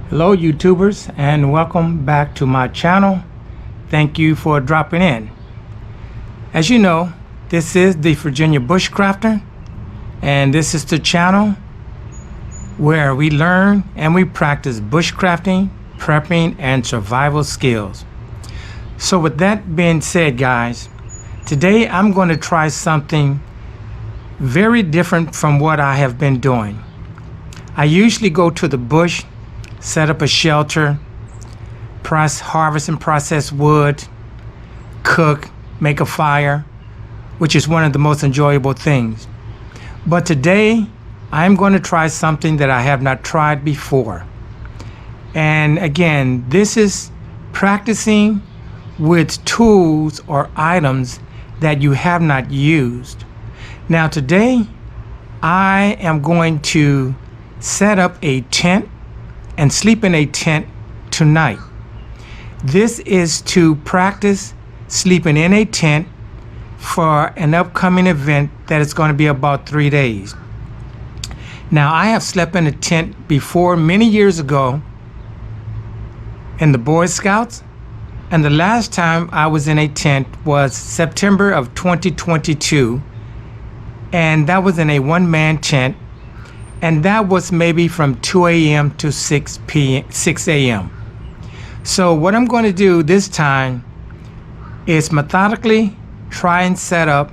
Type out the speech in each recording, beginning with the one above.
Hello YouTubers, and welcome back to my channel. Thank you for dropping in. As you know, this is the Virginia Bushcrafter, and this is the channel where we learn and we practice bushcrafting, prepping, and survival skills. So with that being said, guys, today I'm going to try something very different from what I have been doing. I usually go to the bush, set up a shelter, harvest and process wood, cook, make a fire, which is one of the most enjoyable things. But today, I'm going to try something that I have not tried before. And again, this is practicing with tools or items that you have not used. Now today, I am going to set up a tent and sleep in a tent tonight. This is to practice sleeping in a tent for an upcoming event that is going to be about 3 days. Now, I have slept in a tent before many years ago in the Boy Scouts, and the last time I was in a tent was September of 2022, and that was in a one-man tent. And that was maybe from 2 a.m. to 6 a.m. So what I'm going to do this time is methodically try and set up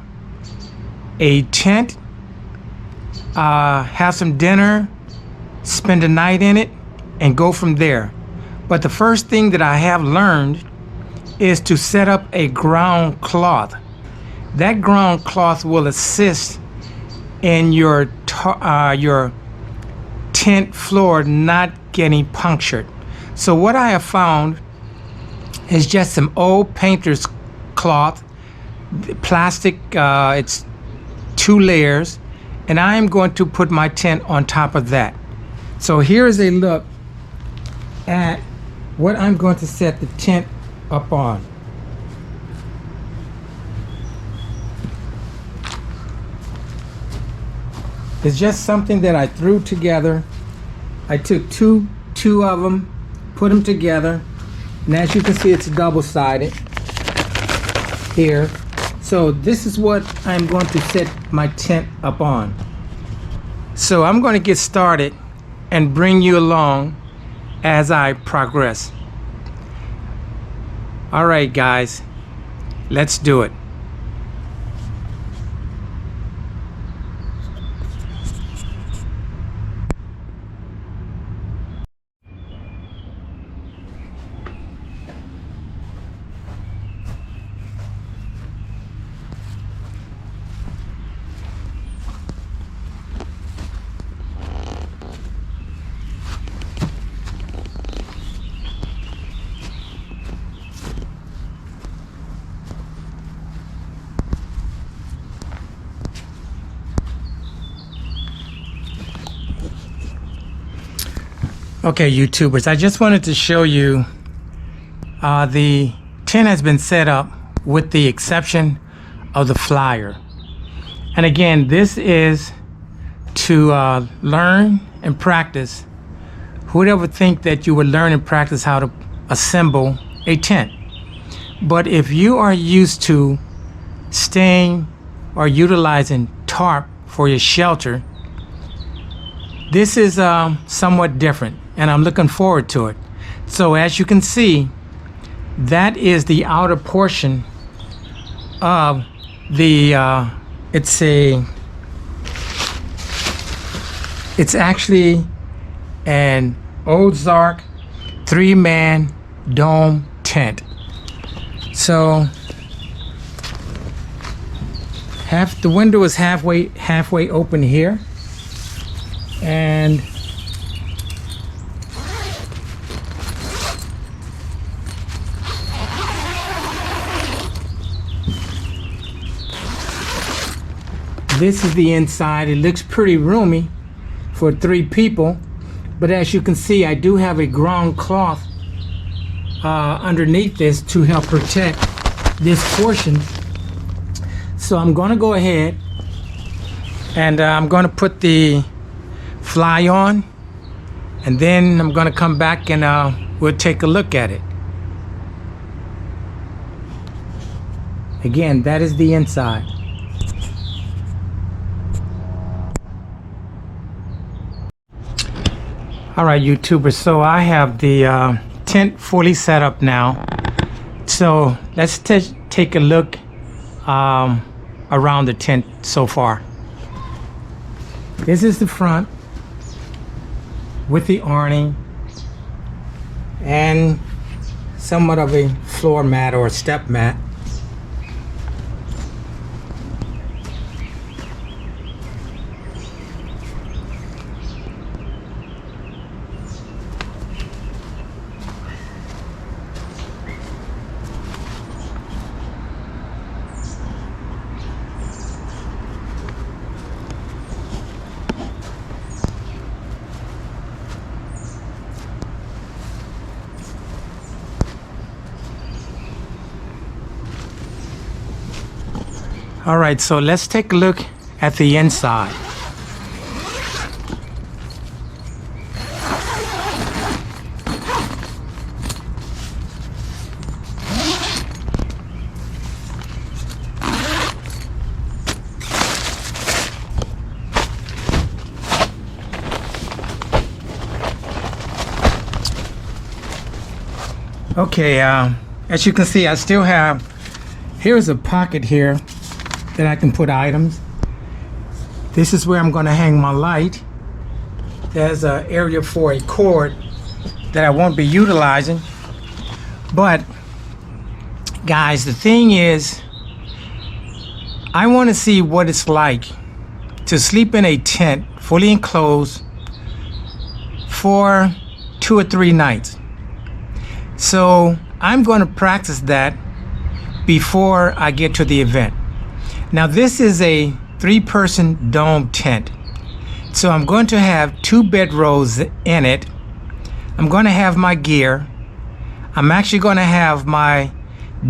a tent, have some dinner, spend the night in it, and go from there. But the first thing that I have learned is to set up a ground cloth. That ground cloth will assist in your tent floor not getting punctured. So what I have found is just some old painter's cloth, plastic, it's 2 layers, and I am going to put my tent on top of that. So here is a look at what I'm going to set the tent up on. It's just something that I threw together. I took two of them, put them together, and as you can see, it's double-sided here. So this is what I'm going to set my tent up on. So I'm going to get started and bring you along as I progress. All right, guys, let's do it. Okay, YouTubers, I just wanted to show you the tent has been set up with the exception of the flyer. And again, this is to learn and practice. Who would ever think that you would learn and practice how to assemble a tent? But if you are used to staying or utilizing tarp for your shelter, this is somewhat different, and I'm looking forward to it. So as you can see, that is the outer portion of the it's actually an Ozark 3-man dome tent. So the window is halfway open here, and this is the inside. It looks pretty roomy for 3 people, but as you can see, I do have a ground cloth underneath this to help protect this portion. So I'm going to go ahead and I'm going to put the fly on, and then I'm going to come back and we'll take a look at it. Again, that is the inside. All right, YouTubers, so I have the tent fully set up now. So let's take a look around the tent so far. This is the front with the awning and somewhat of a floor mat or step mat. All right, so let's take a look at the inside. Okay, as you can see, I still have, here's a pocket here that I can put items. This is where I'm going to hang my light. There's an area for a cord that I won't be utilizing. But guys, the thing is, I want to see what it's like to sleep in a tent fully enclosed for 2 or 3 nights. So I'm going to practice that before I get to the event. Now this is a 3-person dome tent. So I'm going to have 2 bedrolls in it. I'm going to have my gear. I'm actually going to have my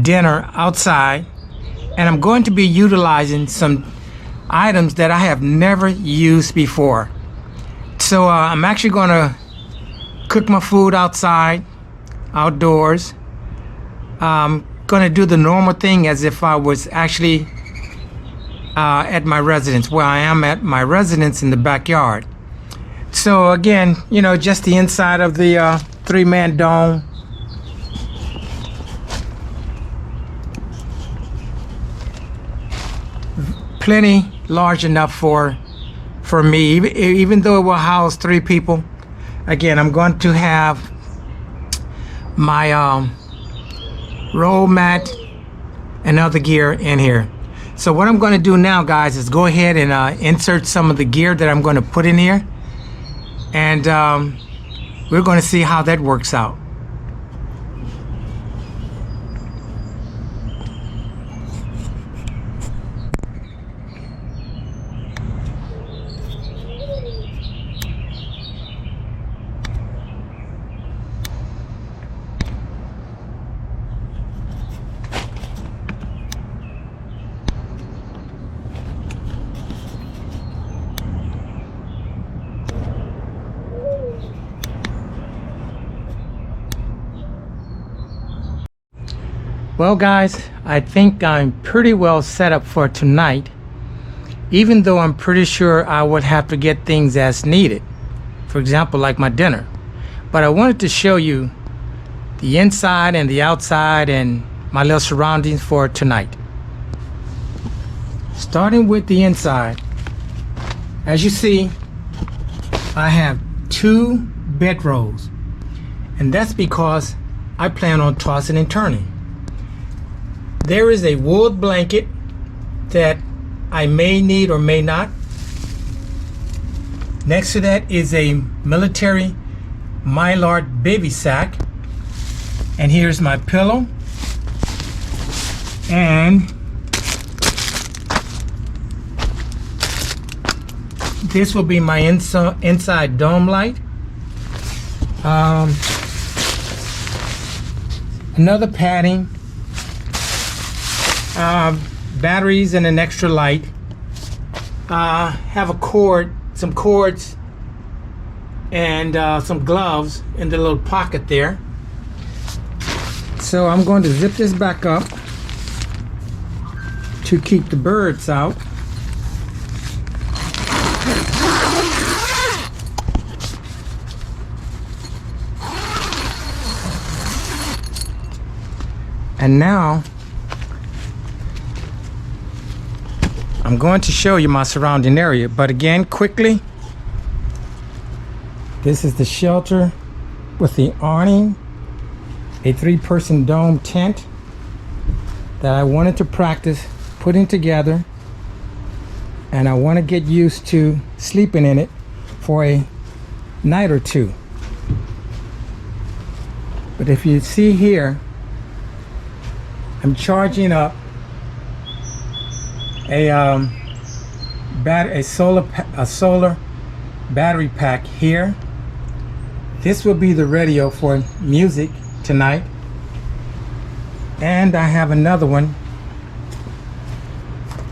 dinner outside. And I'm going to be utilizing some items that I have never used before. So I'm actually going to cook my food outside, outdoors. I'm going to do the normal thing as if I was actually at my residence, where I am at my residence in the backyard. So again, you know, just the inside of the 3-man dome. Plenty large enough for me, even though it will house 3 people. Again, I'm going to have my roll mat and other gear in here. So what I'm going to do now, guys, is go ahead and insert some of the gear that I'm going to put in here. And we're going to see how that works out. Well guys, I think I'm pretty well set up for tonight, even though I'm pretty sure I would have to get things as needed, for example like my dinner. But I wanted to show you the inside and the outside and my little surroundings for tonight. Starting with the inside, as you see, I have 2 bedrolls, and that's because I plan on tossing and turning. There is a wool blanket that I may need or may not. Next to that is a military Mylar Bivvy sack. And here's my pillow. And this will be my inside dome light. Another padding. Batteries and an extra light. Have a cord, some cords and some gloves in the little pocket there. So I'm going to zip this back up to keep the birds out. And now I'm going to show you my surrounding area, but again, quickly, this is the shelter with the awning, a 3-person dome tent that I wanted to practice putting together, and I want to get used to sleeping in it for a night or two. But if you see here, I'm charging up a solar battery pack here. This will be the radio for music tonight, and I have another one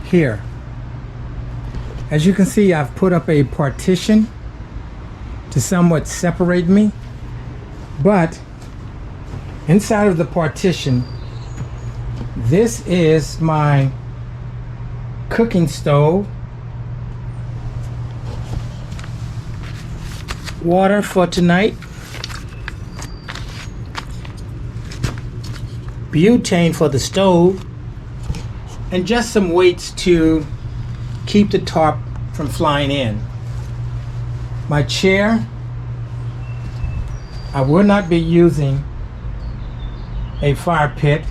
here. As you can see, I've put up a partition to somewhat separate me, but inside of the partition, this is my cooking stove, water for tonight, butane for the stove, and just some weights to keep the tarp from flying in. My chair, I will not be using a fire pit.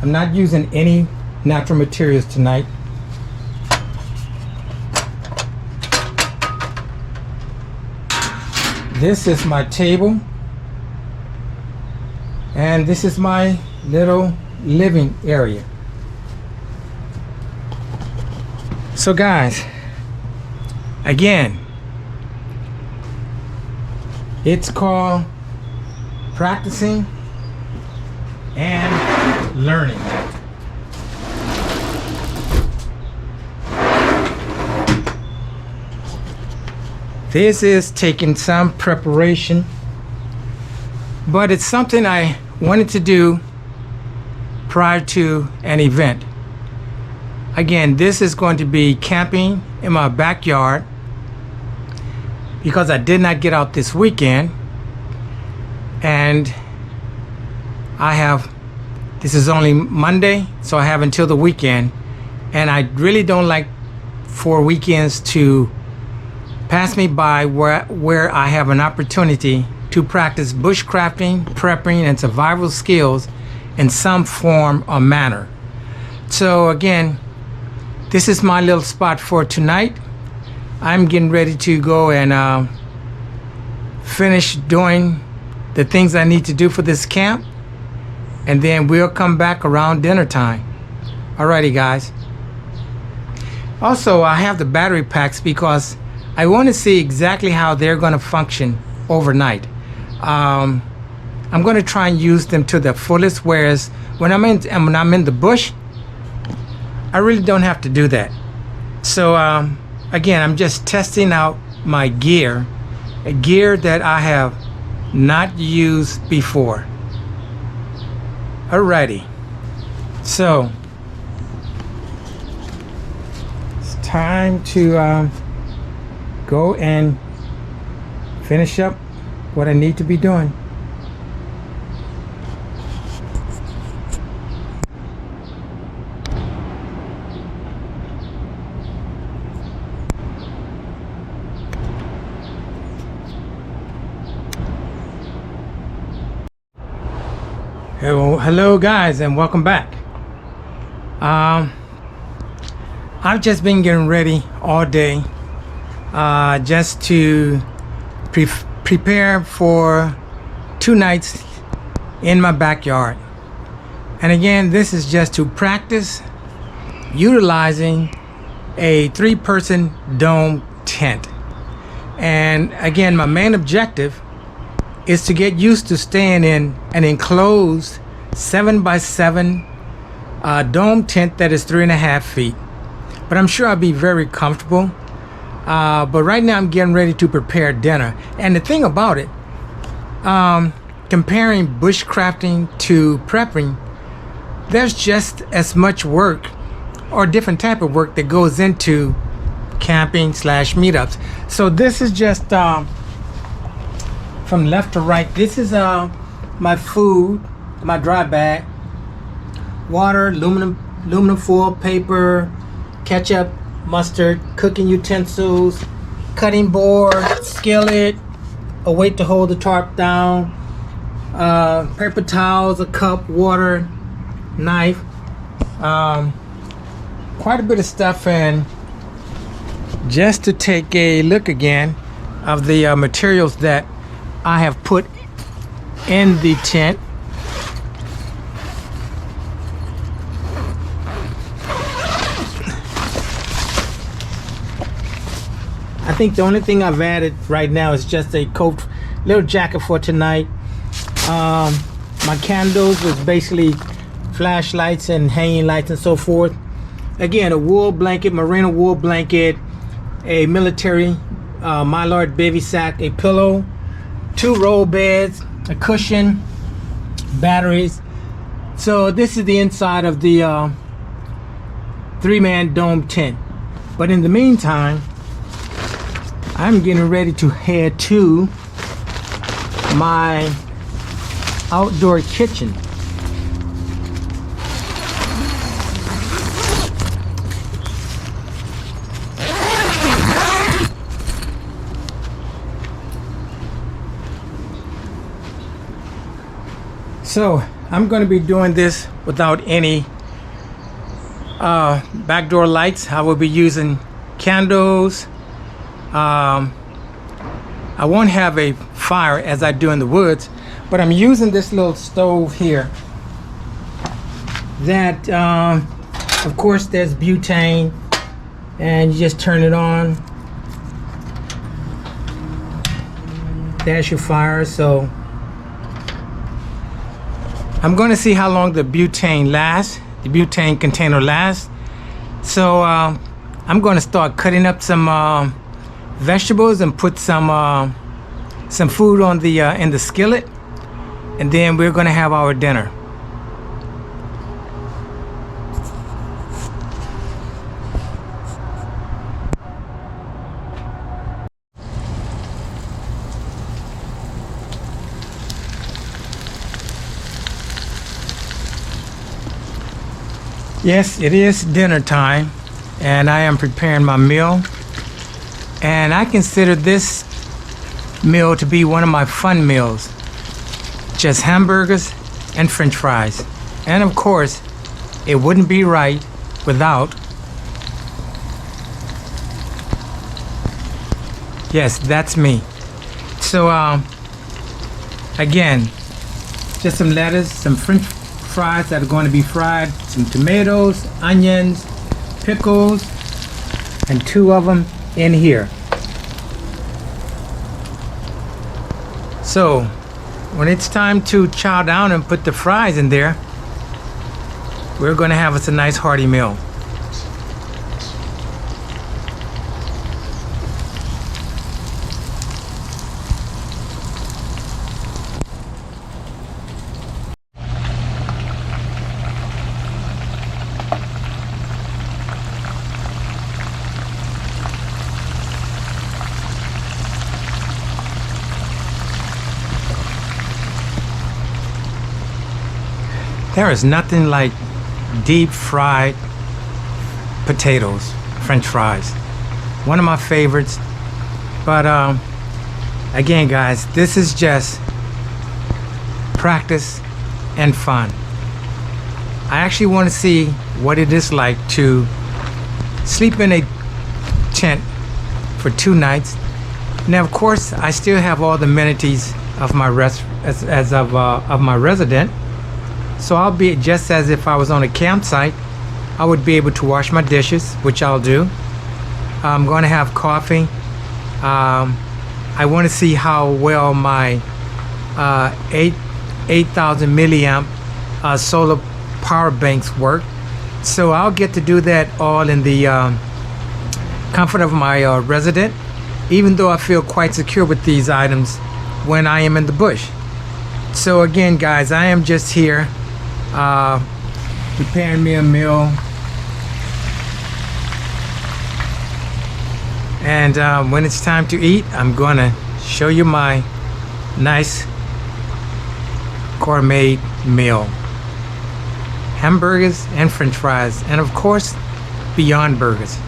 I'm not using any natural materials tonight. This is my table, and this is my little living area. So guys, again, it's called practicing and learning. This is taking some preparation, but it's something I wanted to do prior to an event. Again, this is going to be camping in my backyard because I did not get out this weekend, and this is only Monday, so I have until the weekend, and I really don't like for weekends to pass me by where I have an opportunity to practice bushcrafting, prepping, and survival skills in some form or manner. So again, this is my little spot for tonight. I'm getting ready to go and finish doing the things I need to do for this camp, and then we'll come back around dinner time. Alrighty guys. Also, I have the battery packs because I want to see exactly how they're going to function overnight. I'm going to try and use them to the fullest, whereas when I'm in the bush, I really don't have to do that. So again, I'm just testing out my gear, a gear that I have not used before. Alrighty, so it's time to go and finish up what I need to be doing. Hello guys, and welcome back. I've just been getting ready all day just to prepare for 2 nights in my backyard. And again, this is just to practice utilizing a 3-person dome tent. And again, my main objective is to get used to staying in an enclosed 7x7 dome tent that is 3.5 feet. But I'm sure I'll be very comfortable. But right now I'm getting ready to prepare dinner. And the thing about it, comparing bushcrafting to prepping, there's just as much work or different type of work that goes into camping / meetups. So this is just from left to right. This is my food, my dry bag, water, aluminum foil paper, ketchup, mustard, cooking utensils, cutting board, skillet, a weight to hold the tarp down, paper towels, a cup, water, knife, quite a bit of stuff. And just to take a look again of the materials that I have put in the tent. I think the only thing I've added right now is just a coat, little jacket for tonight. My candles was basically flashlights and hanging lights and so forth. Again, a wool blanket, Merino wool blanket, a military Mylar Bivvy sack, a pillow, 2 roll beds, a cushion, batteries. So this is the inside of the 3-man dome tent. But in the meantime, I'm getting ready to head to my outdoor kitchen. So I'm going to be doing this without any backdoor lights. I will be using candles. I won't have a fire as I do in the woods, but I'm using this little stove here that of course there's butane, and you just turn it on. There's your fire. So I'm going to see how long the butane lasts, the butane container lasts. So I'm going to start cutting up some vegetables and put some food on the in the skillet, and then we're going to have our dinner. Yes, it is dinner time, and I am preparing my meal. And I consider this meal to be one of my fun meals. Just hamburgers and French fries. And of course, it wouldn't be right without, yes, that's me. So again, just some lettuce, some French fries that are going to be fried, some tomatoes, onions, pickles, and 2 of them in here. So when it's time to chow down and put the fries in there, we're going to have us a nice hearty meal. There is nothing like deep fried potatoes, French fries. One of my favorites. But again, guys, this is just practice and fun. I actually want to see what it is like to sleep in a tent for 2 nights. Now, of course, I still have all the amenities of my of my resident. So I'll be just as if I was on a campsite. I would be able to wash my dishes, which I'll do. I'm going to have coffee. I want to see how well my 8,000 milliamp solar power banks work. So I'll get to do that all in the comfort of my resident, even though I feel quite secure with these items when I am in the bush. So again, guys, I am just here preparing me a meal, and when it's time to eat, I'm gonna show you my nice gourmet meal: hamburgers and french fries, and of course Beyond Burgers.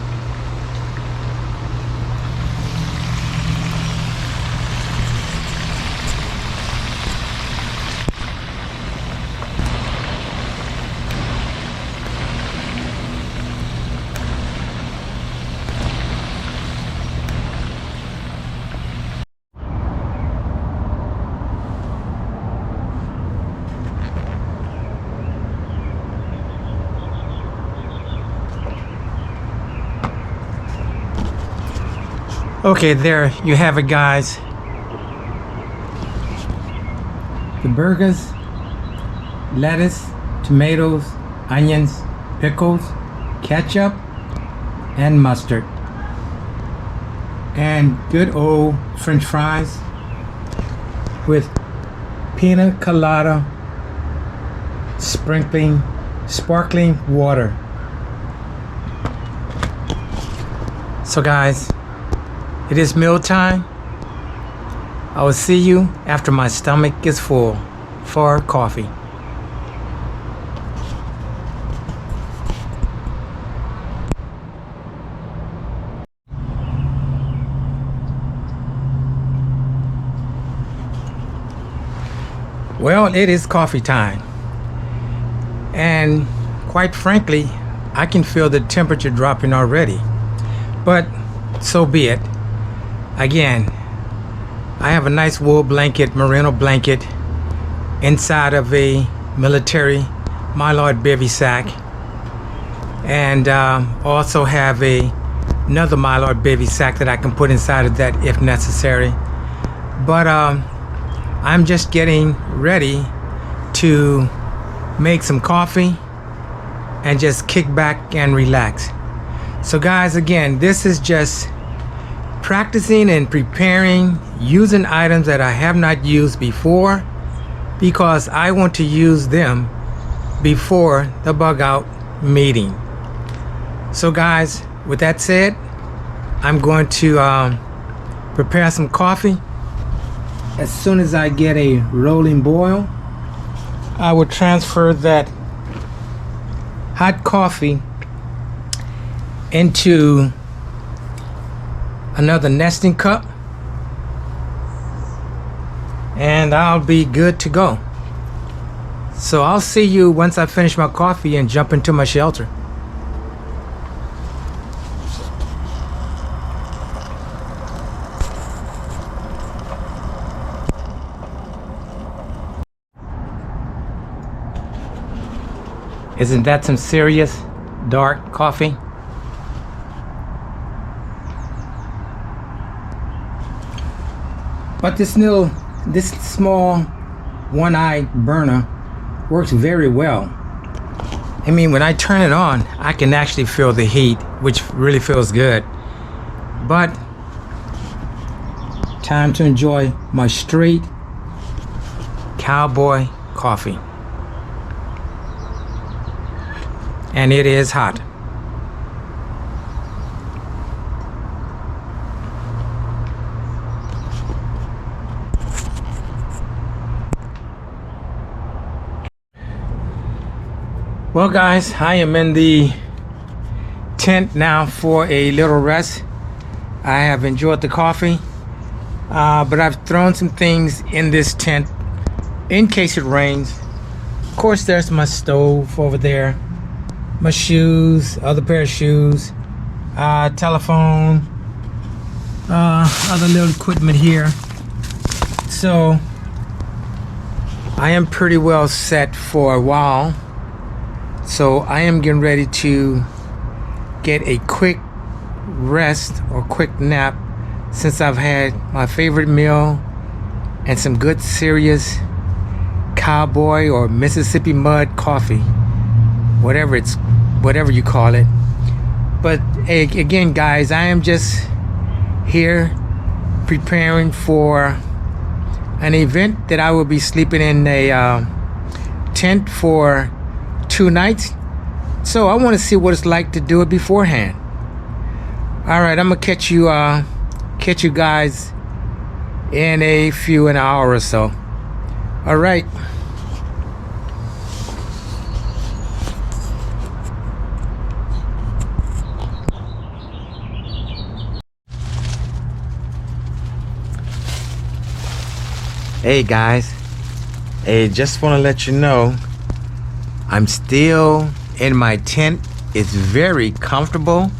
Okay, there you have it, guys. The burgers, lettuce, tomatoes, onions, pickles, ketchup, and mustard. And good old french fries with pina colada, sparkling water. So guys, it is meal time. I will see you after my stomach is full for coffee. Well, it is coffee time. And quite frankly, I can feel the temperature dropping already. But so be it. Again, I have a nice wool blanket, Merino blanket, inside of a military Mylar Bivvy sack, and also have another Mylar Bivvy sack that I can put inside of that if necessary. But I'm just getting ready to make some coffee and just kick back and relax. So guys, again, this is just practicing and preparing, using items that I have not used before, because I want to use them before the bug out meeting. So guys, with that said, I'm going to prepare some coffee. As soon as I get a rolling boil, I will transfer that hot coffee into another nesting cup, and I'll be good to go. So I'll see you once I finish my coffee and jump into my shelter. Isn't that some serious dark coffee? But this small one-eye burner works very well. I mean, when I turn it on, I can actually feel the heat, which really feels good. But time to enjoy my straight cowboy coffee. And it is hot. Well guys, I am in the tent now for a little rest. I have enjoyed the coffee, but I've thrown some things in this tent in case it rains. Of course, there's my stove over there, my shoes, other pair of shoes, telephone, other little equipment here. So I am pretty well set for a while. So I am getting ready to get a quick rest or quick nap, since I've had my favorite meal and some good serious cowboy or Mississippi mud coffee, whatever you call it. But Hey, again, guys, I am just here preparing for an event that I will be sleeping in a tent for 2 nights. So I want to see what it's like to do it beforehand. All right, I'm gonna catch you guys in an hour or so. All right. Hey guys, hey, just want to let you know I'm still in my tent. It's very comfortable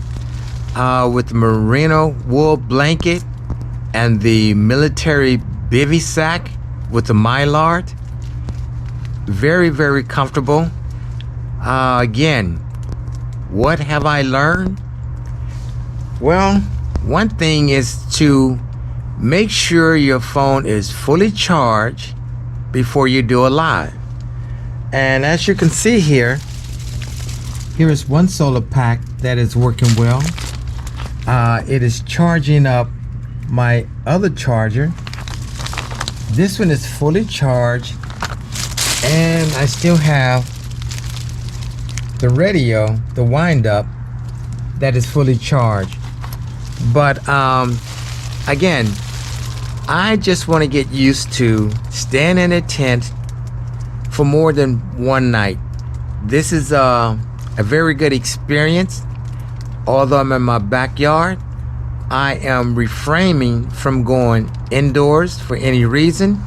with the Merino wool blanket and the military bivvy sack with the Mylar. Very, very comfortable. Again, what have I learned? Well, one thing is to make sure your phone is fully charged before you do a live. And as you can see here is one solar pack that is working well. It is charging up my other charger. This one is fully charged, and I still have the radio, the wind up, that is fully charged. But again, I just want to get used to staying in a tent for more than one night. This is a very good experience. Although I'm in my backyard, I am refraining from going indoors for any reason.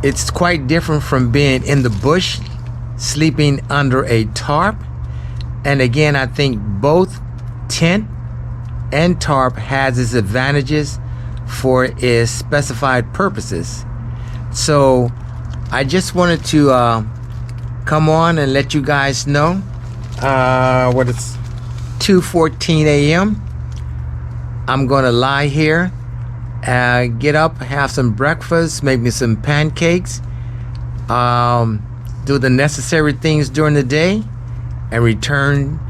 It's quite different from being in the bush, sleeping under a tarp. And again, I think both tent and tarp has its advantages for its specified purposes. So I just wanted to come on and let you guys know what it's 2:14 a.m. I'm gonna lie here, get up, have some breakfast, make me some pancakes, do the necessary things during the day, and return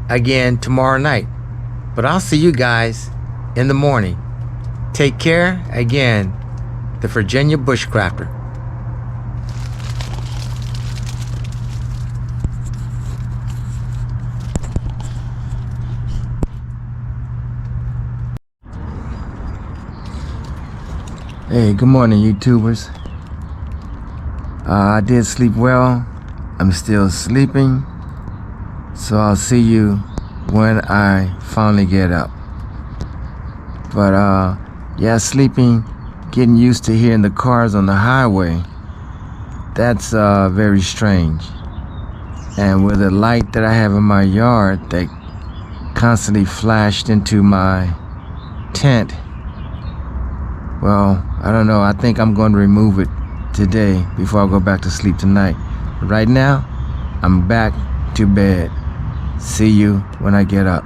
again tomorrow night. But I'll see you guys in the morning. Take care. Again, the Virginia Bushcrafter. Hey, good morning, YouTubers. I did sleep well. I'm still sleeping. So I'll see you when I finally get up. But yeah, sleeping, getting used to hearing the cars on the highway, that's very strange. And with the light that I have in my yard that constantly flashed into my tent, well, I don't know, I think I'm going to remove it today before I go back to sleep tonight. But right now, I'm back to bed. See you when I get up.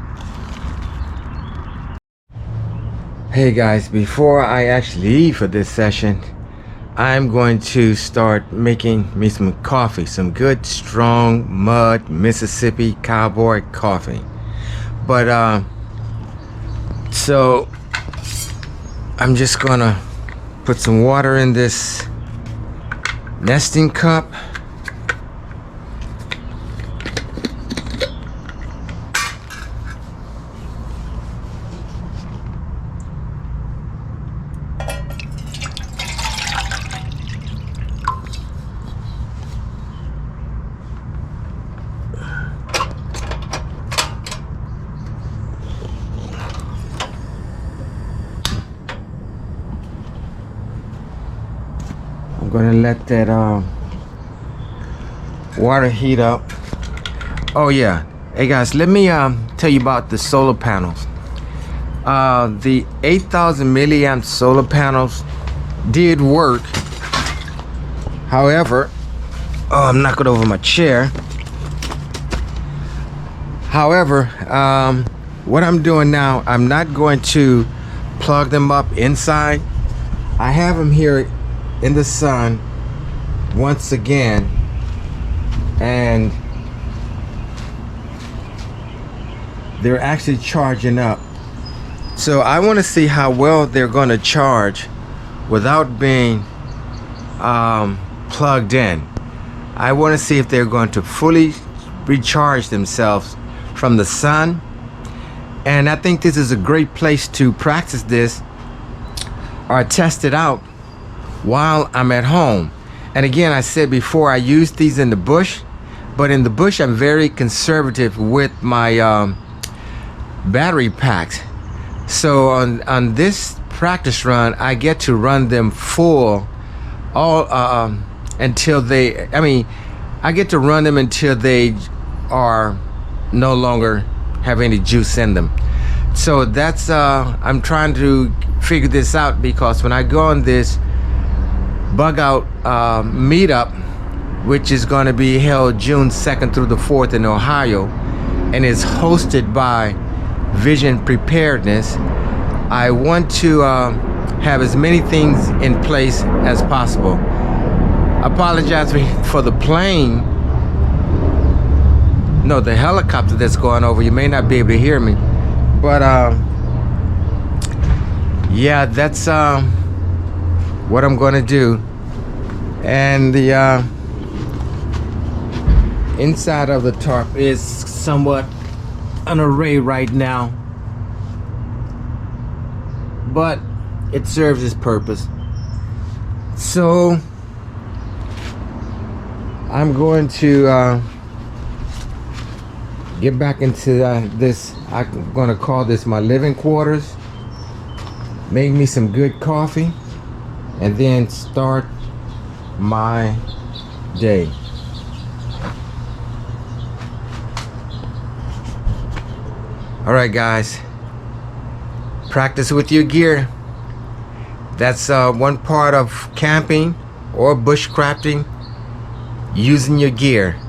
Hey guys, before I actually leave for this session, I'm going to start making me some coffee, some good strong mud Mississippi cowboy coffee. But so I'm just gonna put some water in this nesting cup. I'm gonna let that water heat up. Oh yeah, hey guys, let me tell you about the solar panels. The 8,000 milliamp solar panels did work. However, oh, I'm knocking over my chair. However, what I'm doing now, I'm not going to plug them up inside. I have them here in the sun once again, and they're actually charging up. So I want to see how well they're going to charge without being plugged in. I want to see if they're going to fully recharge themselves from the sun. And I think this is a great place to practice this or test it out while I'm at home. And again, I said before, I use these in the bush, but in the bush I'm very conservative with my battery packs. So on this practice run, I get to run them full all until they, I get to run them until they are no longer have any juice in them. So that's I'm trying to figure this out, because when I go on this bug out meetup, which is going to be held June 2nd through the 4th in Ohio, and is hosted by Vision Preparedness, I want to have as many things in place as possible. I apologize for the plane, no, the helicopter that's going over. You may not be able to hear me, but yeah, that's what I'm going to do. And the inside of the tarp is somewhat an array right now, but it serves its purpose. So I'm going to get back into this. I'm going to call this my living quarters, make me some good coffee, and then start my day. All right, guys, practice with your gear. That's one part of camping or bushcrafting, using your gear.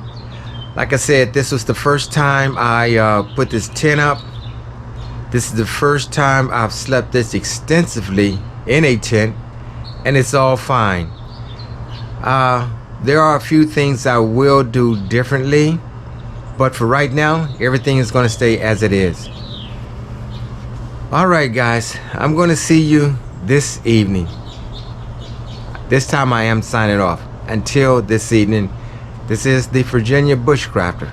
Like I said, this was the first time I put this tent up. This is the first time I've slept this extensively in a tent, and it's all fine. There are a few things I will do differently, but for right now, everything is going to stay as it is. All right, guys, I'm going to see you this evening. This time I am signing off. Until this evening, this is the Virginia Bushcrafter.